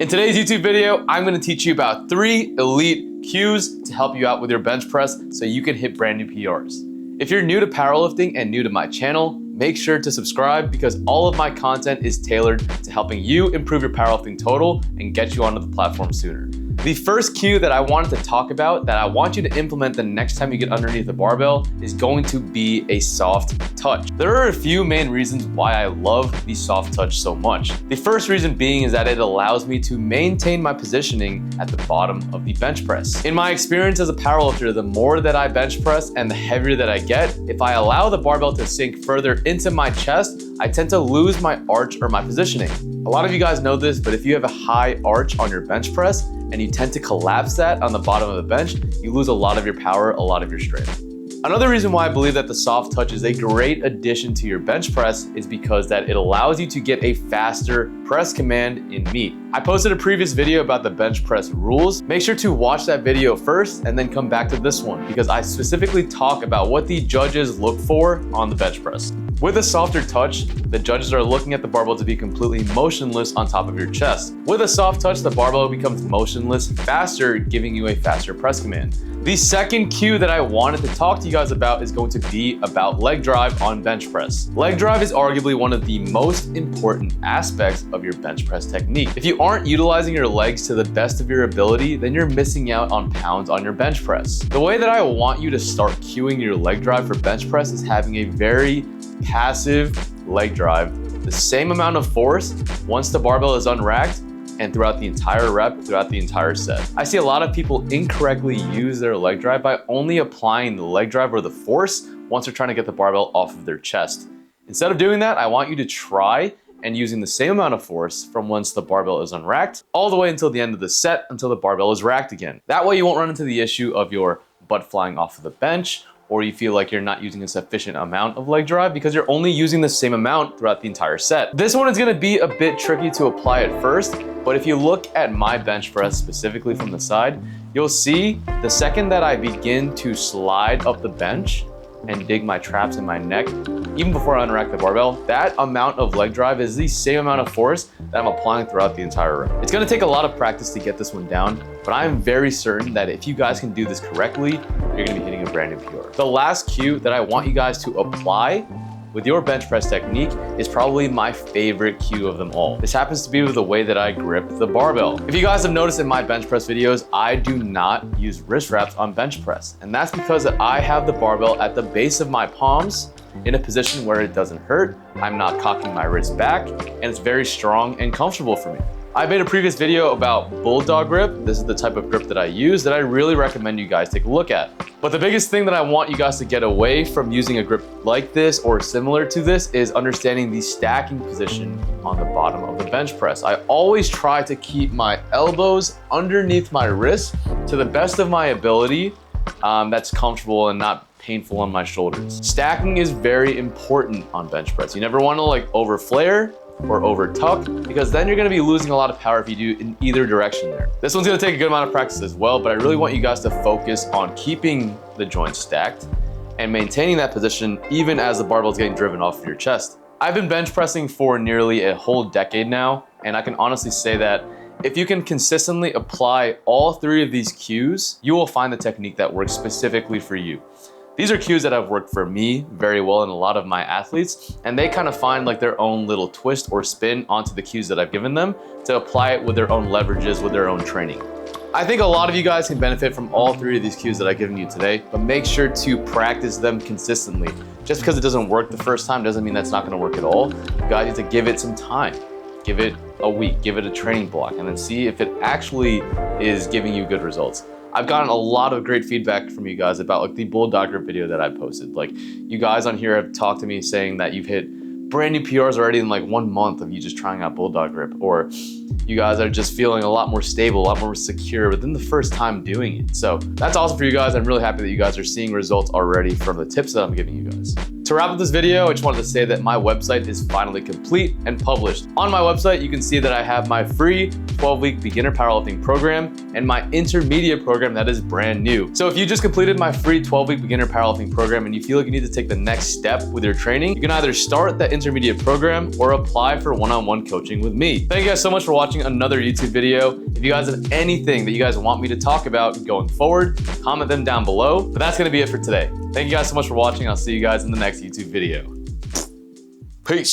In today's YouTube video, I'm gonna teach you about 3 elite cues to help you out with your bench press so you can hit brand new PRs. If you're new to powerlifting and new to my channel, make sure to subscribe because all of my content is tailored to helping you improve your powerlifting total and get you onto the platform sooner. The first cue that I wanted to talk about that I want you to implement the next time you get underneath the barbell is going to be a soft touch. There are a few main reasons why I love the soft touch so much. The first reason being is that it allows me to maintain my positioning at the bottom of the bench press. In my experience as a powerlifter, the more that I bench press and the heavier that I get, if I allow the barbell to sink further into my chest, I tend to lose my arch or my positioning. A lot of you guys know this, but if you have a high arch on your bench press and you tend to collapse that on the bottom of the bench, you lose a lot of your power, a lot of your strength. Another reason why I believe that the soft touch is a great addition to your bench press is because that it allows you to get a faster press command in meet. I posted a previous video about the bench press rules. Make sure to watch that video first and then come back to this one because I specifically talk about what the judges look for on the bench press. With a softer touch, the judges are looking at the barbell to be completely motionless on top of your chest. With a soft touch, the barbell becomes motionless faster, giving you a faster press command. The second cue that I wanted to talk to you guys about is going to be about leg drive on bench press. Leg drive is arguably one of the most important aspects of your bench press technique. If you aren't utilizing your legs to the best of your ability, then you're missing out on pounds on your bench press. The way that I want you to start cueing your leg drive for bench press is having a very passive leg drive, the same amount of force once the barbell is unracked and throughout the entire rep, throughout the entire set. I see a lot of people incorrectly use their leg drive by only applying the leg drive or the force once they're trying to get the barbell off of their chest. Instead of doing that, I want you to try and using the same amount of force from once the barbell is unracked all the way until the end of the set until the barbell is racked again. That way you won't run into the issue of your butt flying off of the bench or you feel like you're not using a sufficient amount of leg drive because you're only using the same amount throughout the entire set. This one is gonna be a bit tricky to apply at first, but if you look at my bench press specifically from the side, you'll see the second that I begin to slide up the bench and dig my traps in my neck, even before I unrack the barbell, that amount of leg drive is the same amount of force that I'm applying throughout the entire rep. It's gonna take a lot of practice to get this one down, but I'm very certain that if you guys can do this correctly, you're gonna be hitting a brand new PR. The last cue that I want you guys to apply with your bench press technique is probably my favorite cue of them all. This happens to be with the way that I grip the barbell. If you guys have noticed in my bench press videos, I do not use wrist wraps on bench press. And that's because I have the barbell at the base of my palms in a position where it doesn't hurt. I'm not cocking my wrist back and it's very strong and comfortable for me. I made a previous video about bulldog grip. This is the type of grip that I use that I really recommend you guys take a look at. But the biggest thing that I want you guys to get away from using a grip like this or similar to this is understanding the stacking position on the bottom of the bench press. I always try to keep my elbows underneath my wrist to the best of my ability that's comfortable and not painful on my shoulders. Stacking is very important on bench press. You never want to like over flare or over tuck because then you're going to be losing a lot of power if you do in either direction there. This one's going to take a good amount of practice as well, but I really want you guys to focus on keeping the joints stacked and maintaining that position even as the barbell is getting driven off of your chest. I've been bench pressing for nearly a whole decade now, and I can honestly say that if you can consistently apply all 3 of these cues, you will find the technique that works specifically for you. These are cues that have worked for me very well and a lot of my athletes, and they kind of find like their own little twist or spin onto the cues that I've given them to apply it with their own leverages, with their own training. I think a lot of you guys can benefit from all 3 of these cues that I've given you today, but make sure to practice them consistently. Just because it doesn't work the first time doesn't mean that's not gonna work at all. You guys need to give it some time. Give it a week, give it a training block, and then see if it actually is giving you good results. I've gotten a lot of great feedback from you guys about like the bulldog grip video that I posted. Like you guys on here have talked to me saying that you've hit brand new PRs already in like 1 month of you just trying out bulldog grip, or you guys are just feeling a lot more stable, a lot more secure within the first time doing it. So that's awesome for you guys. I'm really happy that you guys are seeing results already from the tips that I'm giving you guys. To wrap up this video, I just wanted to say that my website is finally complete and published. On my website, you can see that I have my free 12-week beginner powerlifting program and my intermediate program that is brand new. So if you just completed my free 12-week beginner powerlifting program and you feel like you need to take the next step with your training, you can either start that intermediate program or apply for one-on-one coaching with me. Thank you guys so much for watching another YouTube video. If you guys have anything that you guys want me to talk about going forward, comment them down below. But that's gonna be it for today. Thank you guys so much for watching. I'll see you guys in the next YouTube video. Peace.